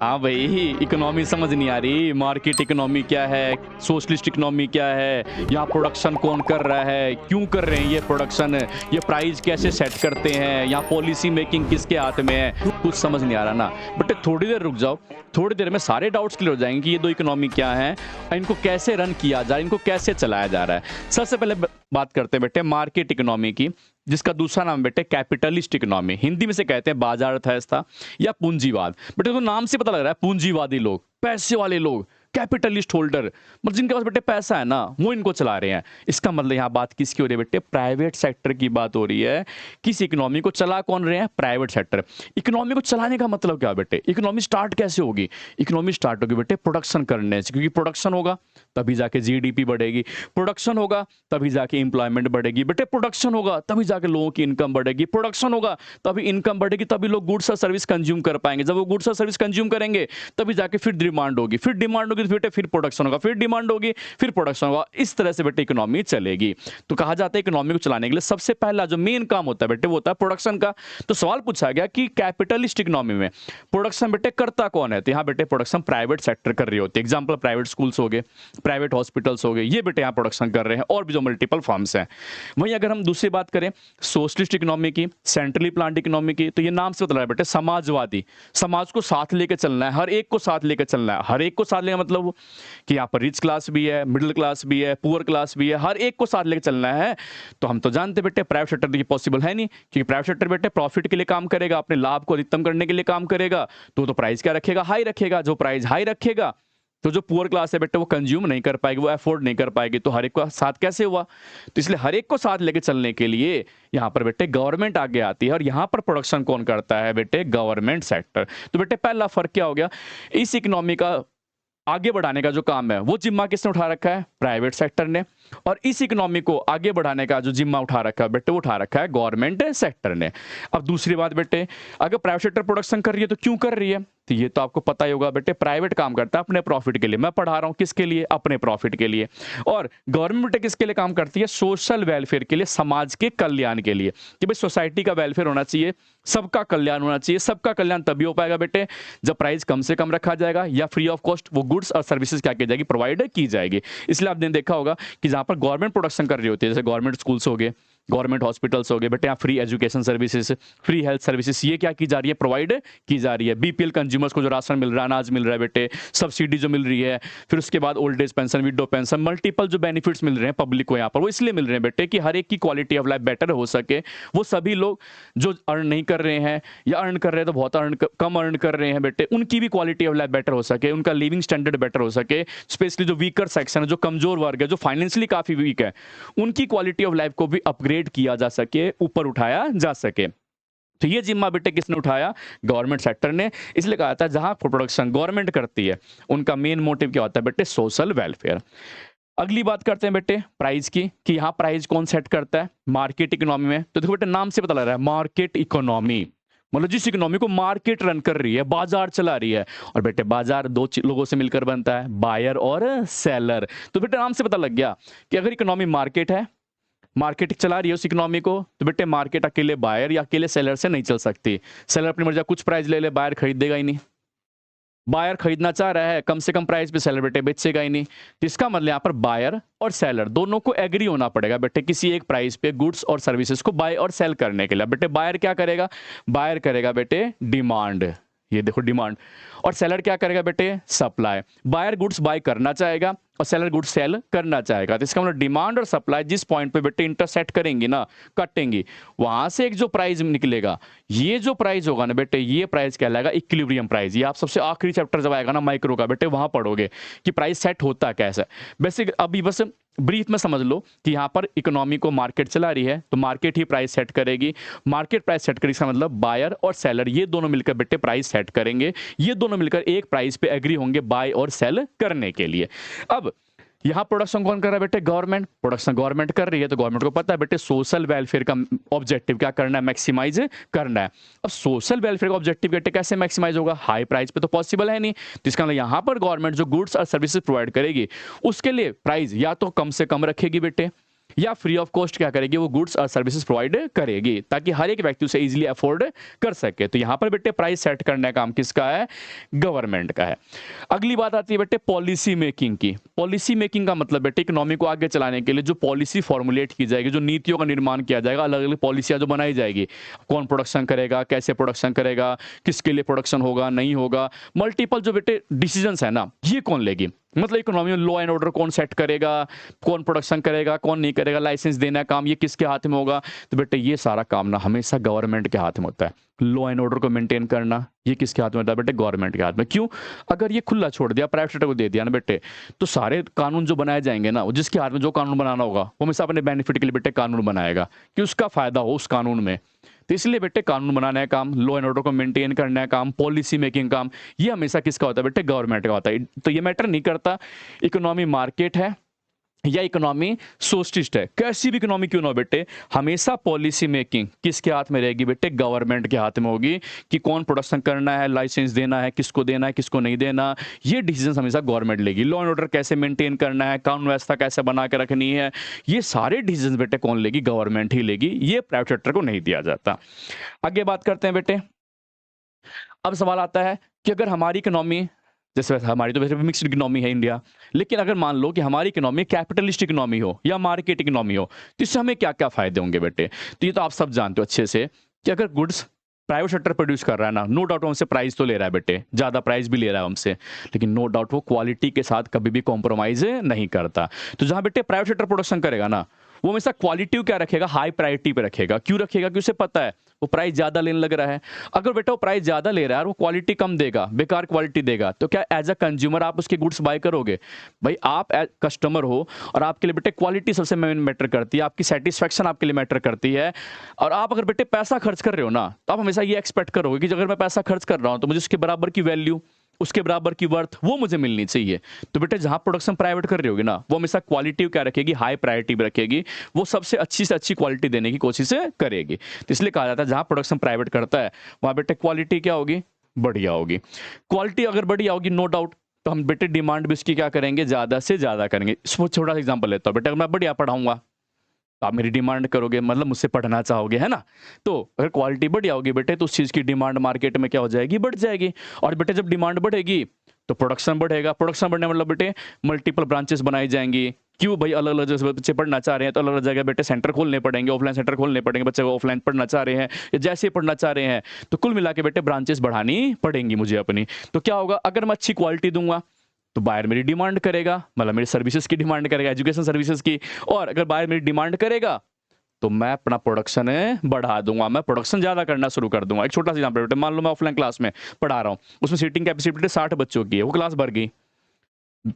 हाँ भाई, इकोनॉमी समझ नहीं आ रही। मार्केट इकोनॉमी क्या है, सोशलिस्ट इकोनॉमी क्या है, यहाँ प्रोडक्शन कौन कर रहा है, क्यों कर रहे हैं ये प्रोडक्शन, ये प्राइस कैसे सेट करते हैं, यहाँ पॉलिसी मेकिंग किसके हाथ में है, कुछ समझ नहीं आ रहा ना। बट थोड़ी देर रुक जाओ, थोड़ी देर में सारे डाउट्स क्लियर हो जाएंगे कि ये दो इकोनॉमी क्या है, इनको कैसे रन किया जा रहा है, इनको कैसे चलाया जा रहा है। सबसे पहले बात करते हैं बेटे मार्केट इकोनॉमी की, जिसका दूसरा नाम बेटे कैपिटलिस्ट इकोनॉमी। हिंदी में से कहते हैं बाजार अर्थव्यवस्था या पूंजीवाद। बेटे तो नाम से पता लग रहा है पूंजीवादी लोग, पैसे वाले लोग, कैपिटलिस्ट होल्डर, मतलब जिनके पास बेटे पैसा है ना वो इनको चला रहे हैं। इसका मतलब यहाँ बात किसकी हो रही है बेटे, प्राइवेट सेक्टर की बात हो रही है। किस इकोनॉमी को चला कौन रहे हैं, प्राइवेट सेक्टर। इकोनॉमी को चलाने का मतलब क्या बेटे, इकोनॉमी स्टार्ट कैसे होगी, इकोनॉमी स्टार्ट होगी बेटे प्रोडक्शन करने से, क्योंकि प्रोडक्शन होगा तभी जाके जीडीपी बढ़ेगी, प्रोडक्शन होगा तभी जाके इंप्लॉयमेंट बढ़ेगी बेटे, प्रोडक्शन होगा तभी जाके लोगों की इनकम बढ़ेगी, प्रोडक्शन होगा तभी इनकम बढ़ेगी, तभी लोग गुड्स और सर्विस कंज्यूम कर पाएंगे। जब वो गुड्स और सर्विस कंज्यूम करेंगे तभी जाके फिर डिमांड होगी, फिर डिमांड होगी तो बेटे फिर प्रोडक्शन होगा, फिर डिमांड होगी, फिर प्रोडक्शन होगा। इस तरह से बेटे इकोनॉमी चलेगी। तो कहा जाता है इकोनॉमी को चलाने के लिए सबसे पहला जो मेन काम होता है बेटे वो होता है प्रोडक्शन का। तो सवाल पूछा गया कि कैपिटलिस्ट इकोनॉमी में प्रोडक्शन बेटे करता कौन है, तो यहाँ बेटे प्रोडक्शन प्राइवेट सेक्टर कर रही होती है। एग्जाम्पल प्राइवेट स्कूल्स हो गए, प्राइवेट हॉस्पिटल्स हो गए, ये बेटे यहाँ प्रोडक्शन कर रहे हैं, और भी जो मल्टीपल फॉर्म्स हैं। वहीं अगर हम दूसरी बात करें सोशलिस्ट इकोनॉमी की, सेंट्रली प्लान्ड इकोनॉमी की, तो ये नाम से बता रहा है बेटे समाजवादी। समाज को साथ लेकर चलना है, हर एक को साथ लेकर चलना है। हर एक को साथ लेना मतलब कि यहाँ पर रिच क्लास भी है, मिडिल क्लास भी है, पुअर क्लास भी है, हर एक को साथ लेकर चलना है। तो हम तो जानते बेटे प्राइवेट सेक्टर तो ये पॉसिबल है नहीं, क्योंकि प्राइवेट सेक्टर बेटे प्रॉफिट के लिए काम करेगा, अपने लाभ को अधिकतम करने के लिए काम करेगा। तो प्राइस क्या रखेगा, हाई रखेगा। जो प्राइस हाई रखेगा तो जो पुअर क्लास है बेटे वो कंज्यूम नहीं कर पाएगी, वो अफोर्ड नहीं कर पाएगी। तो हर एक को साथ कैसे हुआ, तो इसलिए हर एक को साथ लेके चलने के लिए यहाँ पर बेटे गवर्नमेंट आगे आती है, और यहाँ पर प्रोडक्शन कौन करता है बेटे, गवर्नमेंट सेक्टर। तो बेटे पहला फर्क क्या हो गया, इस इकोनॉमी का आगे बढ़ाने का जो काम है वो जिम्मा किसने उठा रखा है, प्राइवेट सेक्टर ने। और इस इकोनॉमी को आगे बढ़ाने का जो जिम्मा उठा रखा है बेटे वो उठा रखा है गवर्नमेंट सेक्टर ने। अब दूसरी बात बेटे, अगर प्राइवेट सेक्टर प्रोडक्शन कर रही है तो क्यों कर रही है, तो ये तो आपको पता ही होगा बेटे, प्राइवेट काम करता है अपने प्रॉफिट के लिए। मैं पढ़ा रहा हूं किसके लिए, अपने प्रॉफिट के लिए। और गवर्नमेंट किसके लिए काम करती है, सोशल वेलफेयर के लिए, समाज के कल्याण के लिए, कि भाई सोसाइटी का वेलफेयर होना चाहिए, सबका कल्याण होना चाहिए। सबका कल्याण तभी हो पाएगा बेटे जब प्राइस कम से कम रखा जाएगा या फ्री ऑफ कॉस्ट वो गुड्स और सर्विसेज क्या की जाएगी, प्रोवाइड की जाएगी। इसलिए आपने देखा होगा कि जहां पर गवर्नमेंट प्रोडक्शन कर रही होती है, जैसे गवर्नमेंट स्कूल्स हो गए, गवर्नमेंट हॉस्पिटल्स हो गए बेटे, यहाँ free education services, free health services, ये क्या की जा रही है, प्रोवाइड की जा रही है। बीपीएल कंज्यूमर्स को जो राशन मिल रहा है, अनाज मिल रहा है बेटे, सब्सिडी जो मिल रही है, फिर उसके बाद old age pension, window pension, multiple जो बेनिफिट्स मिल रहे हैं पब्लिक को यहाँ पर, वो इसलिए मिल रहे हैं बेटे कि हर एक की क्वालिटी ऑफ लाइफ बेटर हो सके। वो सभी लोग जो अर्न नहीं कर रहे हैं या अर्न कर रहे हैं तो बहुत कम अर्न कर रहे हैं बेटे, उनकी भी क्वालिटी ऑफ लाइफ बेटर हो सके, उनका लिविंग स्टैंडर्ड बेटर हो सके। स्पेशली जो वीकर सेक्शन है, जो कमजोर वर्ग है, जो फाइनेंशियली काफी वीक है, उनकी क्वालिटी ऑफ लाइफ को भी अपग्रेड किया जा सके, ऊपर उठाया जा सके। तो ये जिम्मा बेटे किसने उठाया, गवर्नमेंट सेक्टर ने। इसलिए कहा था जहां प्रोडक्शन गवर्नमेंट करती है उनका मेन मोटिव क्या होता है बेटे, सोशल वेलफेयर। अगली बात करते हैं बेटे प्राइस की, कि यहाँ प्राइस कौन सेट करता है मार्केट इकोनॉमी में। तो देखो बेटे नाम से पता लग रहा है मार्केट इकोनॉमी, मतलब जिस इकोनॉमी को मार्केट रन कर रही है, बाजार चला रही है। और बेटे बाजार दो लोगों से मिलकर बनता है, बायर और सेलर। तो बेटे नाम से पता लग गया कि अगर इकोनॉमी मार्केट है, मार्केट चला रही है उस इकोनॉमी को, तो बेटे मार्केट अकेले बायर या अकेले सेलर से नहीं चल सकती। सेलर अपनी मर्जी कुछ प्राइस ले ले, बायर खरीद देगा ही नहीं। बायर खरीदना चाह रहा है कम से कम प्राइस पे, सेलर बेटे बेचेगा ही नहीं। तो इसका मतलब यहाँ पर बायर और सेलर दोनों को एग्री होना पड़ेगा बेटे किसी एक प्राइस पे गुड्स और सर्विसेज को बाय और सेल करने के लिए। बेटे बायर क्या करेगा, बायर करेगा बेटे डिमांड, ये देखो डिमांड, और सेलर क्या करेगा बेटे, सप्लाई। बायर गुड्स बाय करना चाहेगा और सेलर गुड्स सेल करना चाहेगा। तो इसका मतलब डिमांड और सप्लाई जिस पॉइंट पे बेटे इंटरसेक्ट करेंगी ना, कटेंगी, वहां से एक जो प्राइस निकलेगा, ये जो प्राइस होगा ना बेटे, ये प्राइस कहलाएगा इक्विलिब्रियम प्राइस। ये आप सबसे आखिरी चैप्टर जब आएगा ना माइक्रो का बेटे, वहां पढ़ोगे कि प्राइस सेट होता कैसे। बेसिक अभी बस ब्रीफ में समझ लो कि यहाँ पर इकोनॉमी को मार्केट चला रही है तो मार्केट ही प्राइस सेट करेगी। मार्केट प्राइस सेट करेगी इसका मतलब बायर और सेलर ये दोनों मिलकर बेटे प्राइस सेट करेंगे, ये दोनों मिलकर एक प्राइस पे एग्री होंगे बाय और सेल करने के लिए। अब यहाँ प्रोडक्शन कौन कर रहा है बेटे, गवर्नमेंट। प्रोडक्शन गवर्नमेंट कर रही है तो गवर्नमेंट को पता है बेटे सोशल वेलफेयर का ऑब्जेक्टिव क्या करना है, मैक्सिमाइज करना है। अब सोशल वेलफेयर का ऑब्जेक्टिव बेटे कैसे मैक्सिमाइज होगा, हाई प्राइस पे तो पॉसिबल है नहीं। तो इसका मतलब यहाँ पर गवर्नमेंट जो गुड्स और सर्विसेज प्रोवाइड करेगी उसके लिए प्राइस या तो कम से कम रखेगी बेटे, या फ्री ऑफ कॉस्ट क्या करेगी, वो गुड्स और सर्विसेज प्रोवाइड करेगी ताकि हर एक व्यक्ति उसे इजीली अफोर्ड कर सके। तो यहाँ पर बेटे प्राइस सेट करने का काम किसका है, गवर्नमेंट का है। अगली बात आती है बेटे पॉलिसी मेकिंग की। पॉलिसी मेकिंग का मतलब बेटे इकोनॉमी को आगे चलाने के लिए जो पॉलिसी फॉर्मुलेट की जाएगी, जो नीतियों का निर्माण किया जाएगा, अलग अलग पॉलिसियां जो बनाई जाएगी, कौन प्रोडक्शन करेगा, कैसे प्रोडक्शन करेगा, किसके लिए प्रोडक्शन होगा नहीं होगा, मल्टीपल जो बेटे डिसीजंस है ना, ये कौन लेगी। मतलब इकोनॉमी में लॉ एंड ऑर्डर कौन सेट करेगा, कौन प्रोडक्शन करेगा कौन नहीं करेगा, लाइसेंस देना काम ये किसके हाथ में होगा। तो बेटे ये सारा काम ना हमेशा गवर्नमेंट के हाथ में होता है। लॉ एंड ऑर्डर को मेंटेन करना ये किसके हाथ में होता है बेटे, गवर्नमेंट के हाथ में। क्यों, अगर ये खुला छोड़ दिया, प्राइवेट सेक्टर को दे दिया ना बेटे, तो सारे कानून जो बनाए जाएंगे ना, वो जिसके हाथ में जो कानून बनाना होगा वो हमेशा अपने बेनिफिट के लिए बेटे कानून बनाएगा कि उसका फायदा हो उस कानून में। तो इसलिए बेटे कानून बनाना है काम, लॉ एंड ऑर्डर को मेंटेन करना है काम, पॉलिसी मेकिंग काम, ये हमेशा किसका होता है बेटे, गवर्नमेंट का होता है। तो ये मैटर नहीं करता इकोनॉमी मार्केट है या इकोनॉमी सोशलिस्ट है, कैसी भी इकोनॉमी क्यों ना हो बेटे, हमेशा पॉलिसी मेकिंग किसके हाथ में रहेगी बेटे, गवर्नमेंट के हाथ में होगी कि कौन प्रोडक्शन करना है, लाइसेंस देना है, किसको देना है, किसको नहीं देना, ये डिसीजन हमेशा गवर्नमेंट लेगी। लॉ एंड ऑर्डर कैसे मेंटेन करना है, कानून व्यवस्था कैसे बना के रखनी है, ये सारे डिसीजन बेटे कौन लेगी, गवर्नमेंट ही लेगी, ये प्राइवेट सेक्टर को नहीं दिया जाता। आगे बात करते हैं बेटे। अब सवाल आता है कि अगर हमारी इकोनॉमी, जैसे हमारी तो वैसे मिक्स्ड इकोनॉमी है इंडिया, लेकिन अगर मान लो कि हमारी इकोनॉमी कैपिटलिस्ट इकोनॉमी हो या मार्केट इकोनॉमी हो, तो इससे हमें क्या क्या फायदे होंगे बेटे। तो ये तो आप सब जानते हो अच्छे से कि अगर गुड्स प्राइवेट सेक्टर प्रोड्यूस कर रहा है ना, नो डाउट हमसे प्राइस तो ले रहा है बेटे, ज़्यादा प्राइस भी ले रहा है हमसे, लेकिन नो डाउट वो क्वालिटी के साथ कभी भी कॉम्प्रोमाइज नहीं करता। तो जहाँ बेटे प्राइवेट सेक्टर प्रोडक्शन करेगा ना, वो हमेशा क्वालिटी क्या रखेगा, हाई प्रायोरिटी पे रखेगा। क्यों रखेगा, क्योंकि उसे पता है वो प्राइस ज़्यादा लेने लग रहा है। अगर बेटा वो प्राइस ज़्यादा ले रहा है और वो क्वालिटी कम देगा, बेकार क्वालिटी देगा, तो क्या एज अ कंज्यूमर आप उसके गुड्स बाय करोगे। भाई आप कस्टमर हो और आपके लिए बेटे क्वालिटी सबसे मैटर करती है, आपकी सेटिस्फैक्शन आपके लिए मैटर करती है। और आप अगर बेटे पैसा खर्च कर रहे हो ना, तो आप हमेशा ये एक्सपेक्ट करोगे कि अगर मैं पैसा खर्च कर रहा हूँ तो मुझे उसके बराबर की वैल्यू, उसके बराबर की वर्थ वो मुझे मिलनी चाहिए। तो बेटे जहां प्रोडक्शन प्राइवेट कर रही होगी ना, वो हमेशा क्वालिटी क्या रखेगी, हाई प्रायोरिटी पे रखेगी, वो सबसे अच्छी से अच्छी क्वालिटी देने की कोशिश करेगी। तो इसलिए कहा जाता है जहां प्रोडक्शन प्राइवेट करता है वहां बेटे क्वालिटी क्या होगी, बढ़िया होगी। क्वालिटी अगर बढ़िया होगी नो डाउट, तो हम बेटे डिमांड भी उसकी क्या करेंगे, ज्यादा से ज्यादा करेंगे। छोटा सा एग्जाम्पल लेता हूँ बेटे, अगर मैं बढ़िया पढ़ाऊंगा तो आप मेरी डिमांड करोगे, मतलब मुझसे पढ़ना चाहोगे, है ना। तो अगर क्वालिटी बढ़िया होगी बेटे, तो उस चीज़ की डिमांड मार्केट में क्या हो जाएगी, बढ़ जाएगी। और बेटे जब डिमांड बढ़ेगी तो प्रोडक्शन बढ़ेगा, प्रोडक्शन बढ़ने मतलब बेटे मल्टीपल ब्रांचेस बनाई जाएंगी। क्यों भाई, अलग अलग जगह बच्चे पढ़ना चाह रहे हैं तो अलग अलग जगह बेटे सेंटर खोलने पड़ेंगे, ऑफलाइन सेंटर खोलने पड़ेंगे, बच्चे को ऑफलाइन पढ़ना चाह रहे हैं या जैसे ही पढ़ना चाह रहे हैं, तो कुल मिला के बेटे ब्रांचेस बढ़ानी पड़ेंगी मुझे अपनी। तो क्या होगा, अगर मैं अच्छी क्वालिटी दूंगा तो बायर मेरी डिमांड करेगा, मतलब मेरी सर्विसेज की डिमांड करेगा, एजुकेशन सर्विसेज की। और अगर बायर मेरी डिमांड करेगा तो मैं अपना प्रोडक्शन बढ़ा दूंगा, मैं प्रोडक्शन ज्यादा करना शुरू कर दूंगा। एक छोटा सा एग्जांपल बेटे, मान लो मैं ऑफलाइन क्लास में पढ़ा रहा हूँ, उसमें सीटिंग कैपेसिटी 60 बच्चों की है, वो क्लास भर गई,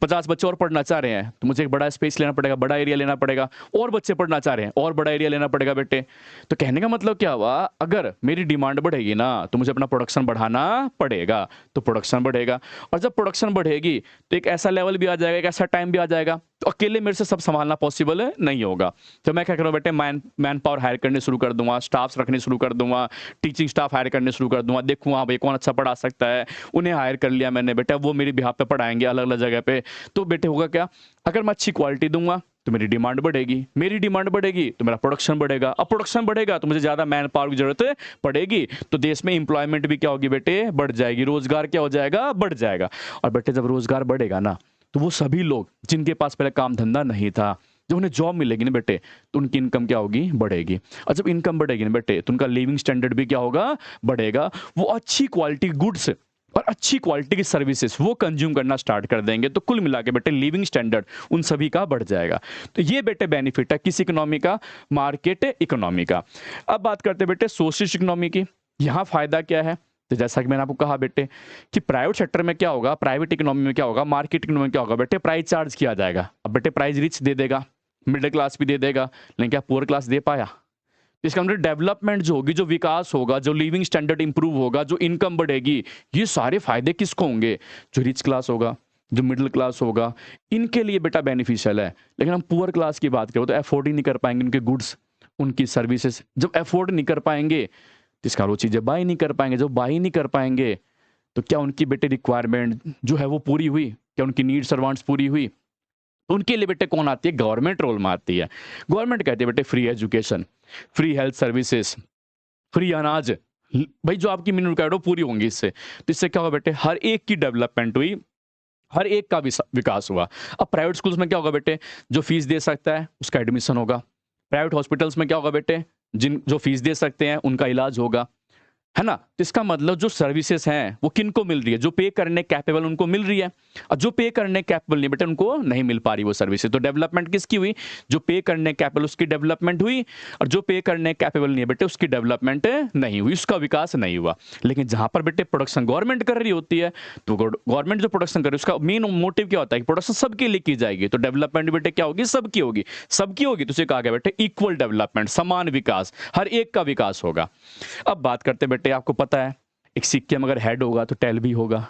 50 बच्चे और पढ़ना चाह रहे हैं, तो मुझे एक बड़ा स्पेस लेना पड़ेगा, बड़ा एरिया लेना पड़ेगा। और बच्चे पढ़ना चाह रहे हैं और बड़ा एरिया लेना पड़ेगा बेटे। तो कहने का मतलब क्या हुआ, अगर मेरी डिमांड बढ़ेगी ना तो मुझे अपना प्रोडक्शन बढ़ाना पड़ेगा, तो प्रोडक्शन बढ़ेगा। और जब प्रोडक्शन बढ़ेगी तो एक ऐसा लेवल भी आ जाएगा, एक ऐसा टाइम भी आ जाएगा, तो अकेले मेरे से सब संभालना पॉसिबल नहीं होगा। तो मैं क्या करूँ बेटे, मैन पावर हायर करने शुरू कर दूंगा, स्टाफ्स रखने शुरू कर दूंगा, टीचिंग स्टाफ हायर करने शुरू कर दूंगा। देखूँ हाँ भाई कौन अच्छा पढ़ा सकता है, उन्हें हायर कर लिया मैंने बेटा, वो मेरी बिहाफ पे पढ़ाएंगे अलग अलग जगह पे। तो बेटे होगा क्या, अगर मैं अच्छी क्वालिटी दूंगा तो मेरी डिमांड बढ़ेगी, मेरी डिमांड बढ़ेगी तो मेरा प्रोडक्शन बढ़ेगा, अब प्रोडक्शन बढ़ेगा तो मुझे ज्यादा मैन पावर की जरूरत पड़ेगी, तो देश में इंप्लॉयमेंट भी क्या होगी बेटे, बढ़ जाएगी, रोजगार क्या हो जाएगा, बढ़ जाएगा। और बेटे जब रोजगार बढ़ेगा ना, तो वो सभी लोग जिनके पास पहले काम धंधा नहीं था, जब उन्हें जॉब मिलेगी ना बेटे, तो उनकी इनकम क्या होगी, बढ़ेगी। और जब इनकम बढ़ेगी ना बेटे, तो उनका लिविंग स्टैंडर्ड भी क्या होगा, बढ़ेगा। वो अच्छी क्वालिटी गुड्स और अच्छी क्वालिटी की सर्विसेज वो कंज्यूम करना स्टार्ट कर देंगे, तो कुल मिला के बेटे लिविंग स्टैंडर्ड उन सभी का बढ़ जाएगा। तो ये बेटे बेनिफिट है किस इकोनॉमी का, मार्केट इकोनॉमी का। अब बात करते हैं बेटे सोशलिस्ट इकोनॉमी की। यहाँ फायदा क्या है, तो जैसा कि मैंने आपको कहा बेटे कि प्राइवेट सेक्टर में क्या होगा, प्राइवेट इकोनॉमी में क्या होगा, मार्केट इकोनॉमी में क्या होगा बेटे, प्राइस चार्ज किया जाएगा। अब बेटे प्राइस रिच दे देगा, मिडिल क्लास भी दे देगा, लेकिन क्या पुअर क्लास दे पाया। इसका मतलब डेवलपमेंट जो होगी, जो विकास होगा, जो लिविंग स्टैंडर्ड इंप्रूव होगा, जो इनकम बढ़ेगी, ये सारे फायदे किसको होंगे, जो रिच क्लास होगा, जो मिडिल क्लास होगा, इनके लिए बेटा बेनिफिशियल है। लेकिन हम पुअर क्लास की बात करें तो अफोर्ड ही नहीं कर पाएंगे उनके गुड्स, उनकी सर्विसेज। जब अफोर्ड नहीं कर पाएंगे तो इसका वो चीज़ें बाई नहीं कर पाएंगे, जब बाई नहीं कर पाएंगे तो क्या उनकी बेटे रिक्वायरमेंट जो है वो पूरी हुई, क्या उनकी नीड्स और वांट्स पूरी हुई, तो उनके लिए बेटे कौन आती है? गवर्नमेंट रोल में आती है। गवर्नमेंट कहती है बेटे free education, free health services, free अनाज। भाई जो आपकी मिनिमम रिक्वायर्ड हो पूरी होंगी इससे। तो इससे क्या होगा बेटे? हर एक की डेवलपमेंट हुई, हर एक का विकास हुआ। अब प्राइवेट स्कूल्स में क्या होगा बेटे? जो फीस दे सकता है उसका एडमिशन होगा। प्राइवेट हॉस्पिटल्स में क्या होगा बेटे? जिन जो फीस दे सकते हैं उनका इलाज होगा, है ना? तो इसका मतलब जो सर्विसेज हैं वो किनको मिल रही है? जो पे करने कैपेबल उनको मिल रही है, और जो पे करने कैपेबल नहीं बेटे उनको नहीं मिल पा रही वो सर्विसेज। तो डेवलपमेंट किसकी हुई? जो पे करने कैपेबल उसकी डेवलपमेंट हुई, और जो पे करने कैपेबल नहीं है बेटे उसकी डेवलपमेंट नहीं हुई, उसका विकास नहीं हुआ। लेकिन जहां पर बेटे प्रोडक्शन गवर्नमेंट कर रही होती है, तो गवर्नमेंट जो प्रोडक्शन कर रही है उसका मेन मोटिव क्या होता है कि प्रोडक्शन सबके लिए की जाएगी। तो डेवलपमेंट बेटे क्या होगी? सबकी होगी। सबकी होगी तो उसे कहा गया बेटे इक्वल डेवलपमेंट, समान विकास, हर एक का विकास होगा। अब बात करते बेटे, आपको पता है एक सिक्के में अगर हेड होगा तो टेल भी होगा।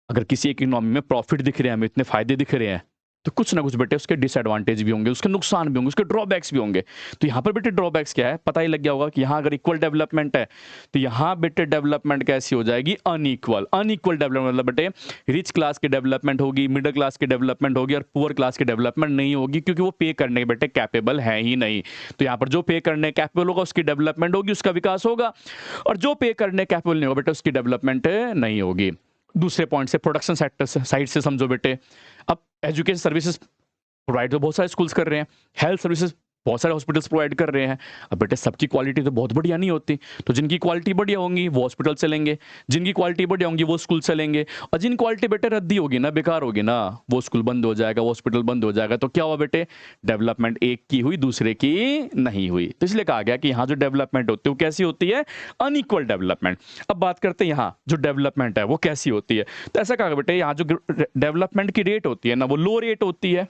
अगर किसी एक इकोनॉमी में प्रॉफिट दिख रहे हैं, हमें इतने फायदे दिख रहे हैं, तो कुछ ना कुछ बेटे उसके डिसएडवांटेज भी होंगे, उसके नुकसान भी होंगे, उसके ड्रॉबैक्स भी होंगे। तो यहाँ पर बेटे ड्रॉबैक्स क्या है पता ही लग गया होगा कि यहाँ अगर इक्वल डेवलपमेंट है तो यहाँ बेटे डेवलपमेंट कैसी हो जाएगी? अनइक्वल। अनइक्वल डेवलपमेंट मतलब बेटे रिच क्लास की डेवलपमेंट होगी, मिडिल क्लास की डेवलपमेंट होगी, और पुअर क्लास की डेवलपमेंट नहीं होगी, क्योंकि वो पे करने के बेटे कैपेबल है ही नहीं। तो यहाँ पर जो पे करने कैपेबल होगा उसकी डेवलपमेंट होगी, उसका विकास होगा, और जो पे करने कैपेबल नहीं होगा बेटे उसकी डेवलपमेंट नहीं होगी। दूसरे पॉइंट से प्रोडक्शन सेक्टर साइड से समझो बेटे। अब एजुकेशन सर्विसेज प्रोवाइड तो बहुत सारे स्कूल्स कर रहे हैं, हेल्थ सर्विसेज बहुत सारे हॉस्पिटल्स प्रोवाइड कर रहे हैं। अब बेटे सबकी क्वालिटी तो बहुत बढ़िया नहीं होती, तो जिनकी क्वालिटी बढ़िया होंगी वो हॉस्पिटल चलेंगे, जिनकी क्वालिटी बढ़िया होंगी वो स्कूल चलेंगे, और जिन क्वालिटी बेटे रद्दी होगी ना, बेकार होगी ना, वो स्कूल बंद हो जाएगा, वो हॉस्पिटल बंद हो जाएगा। तो क्या हुआ बेटे? डेवलपमेंट एक की हुई, दूसरे की नहीं हुई। तो इसलिए कहा गया कि यहाँ जो डेवलपमेंट होती है वो कैसी होती है? Unequal development. अब बात करते हैं यहाँ जो डेवलपमेंट है वो कैसी होती है। तो ऐसा कहा बेटे यहाँ जो डेवलपमेंट की रेट होती है ना, वो लो रेट होती है।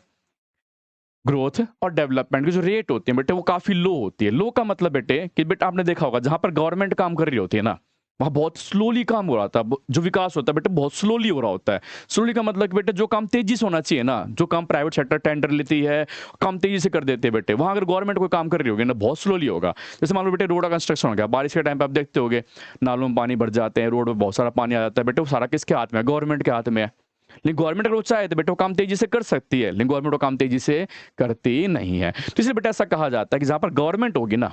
ग्रोथ और डेवलपमेंट की जो रेट होती है बेटे वो काफी लो होती है। लो का मतलब बेटे कि बेटा आपने देखा होगा जहां पर गवर्नमेंट काम कर रही होती है ना, वहां बहुत स्लोली काम हो रहा था। जो विकास होता है बेटे बहुत स्लोली हो रहा होता है। स्लोली का मतलब कि बेटे जो काम तेजी से होना चाहिए ना, जो काम प्राइवेट सेक्टर टेंडर लेती है, काम तेजी से कर देते हैं बेटे, वहां अगर गवर्नमेंट कोई काम कर रही होगी ना बहुत स्लोली होगा। जैसे मान लो बेटे रोड का कंस्ट्रक्शन हो गया, बारिश के टाइम पे आप देखते होगे नालों में पानी भर जाते हैं, रोड में बहुत सारा पानी आ जाता है बेटे, वो सारा किसके हाथ में है? गवर्नमेंट के हाथ में है। लेकिन गवर्नमेंट अगर वो चाहे तो बेटा वो काम तेजी से कर सकती है, लेकिन गवर्नमेंट वो काम तेजी से करती नहीं है। तो इसलिए बेटा ऐसा कहा जाता है कि जहां पर गवर्नमेंट होगी ना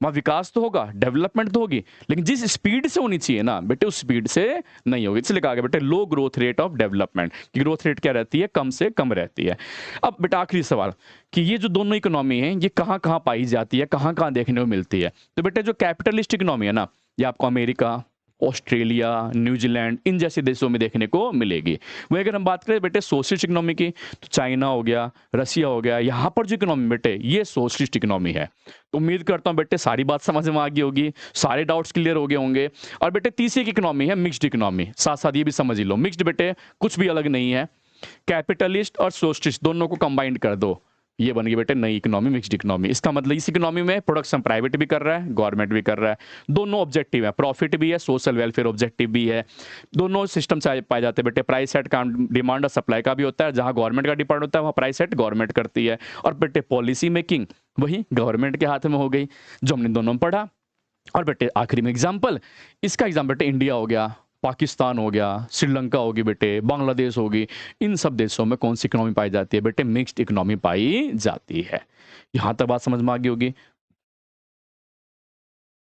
वहां विकास तो होगा, डेवलपमेंट तो होगी, लेकिन जिस स्पीड से होनी चाहिए ना बेटे उस स्पीड से नहीं होगी। इसलिए कहा गया बेटे लो ग्रोथ रेट ऑफ डेवलपमेंट, की ग्रोथ रेट क्या रहती है? कम से कम रहती है। अब बेटा आखिरी सवाल कि ये जो दोनों इकोनॉमी है ये कहाँ कहाँ पाई जाती है, कहाँ कहाँ देखने को मिलती है? तो बेटे जो कैपिटलिस्ट इकोनॉमी है ना, ये आपको अमेरिका, ऑस्ट्रेलिया, न्यूजीलैंड इन जैसे देशों में देखने को मिलेगी। वही अगर हम बात करें बेटे सोशलिस्ट इकोनॉमी की, तो चाइना हो गया, रशिया हो गया, यहाँ पर जो इकोनॉमी बेटे ये सोशलिस्ट इकोनॉमी है। तो उम्मीद करता हूँ बेटे सारी बात समझ में आ गई होगी, सारे डाउट्स क्लियर हो गए होंगे। और बेटे तीसरी एक इकोनॉमी है मिक्स्ड इकोनॉमी, साथ साथ ये भी समझ ही लो मिक्स्ड बेटे कुछ भी अलग नहीं है, कैपिटलिस्ट और सोशलिस्ट दोनों को कंबाइंड कर दो, ये बन गई बेटे नई इकोनॉमी, मिक्स्ड इकोनॉमी। इसका मतलब इस इकोनॉमी में प्रोडक्शन प्राइवेट भी कर रहा है, गवर्नमेंट भी कर रहा है, दोनों ऑब्जेक्टिव है, प्रॉफिट भी है, सोशल वेलफेयर ऑब्जेक्टिव भी है। दोनों सिस्टम से पाए जाते हैं बेटे। प्राइस सेट काम डिमांड और सप्लाई का भी होता है, जहां गवर्नमेंट का डिपेंड होता है वहां प्राइस सेट गवर्नमेंट करती है। और बेटे पॉलिसी मेकिंग वही गवर्नमेंट के हाथ में हो गई, जो हमने दोनों में पढ़ा। और बेटे आखिरी में एग्जाम्पल, इसका एग्जाम्पल बेटे इंडिया हो गया, पाकिस्तान हो गया, श्रीलंका होगी बेटे, बांग्लादेश होगी, इन सब देशों में कौन सी इकोनॉमी पाई जाती है बेटे? मिक्स्ड इकोनॉमी पाई जाती है। यहाँ तक बात समझ में आ गई होगी।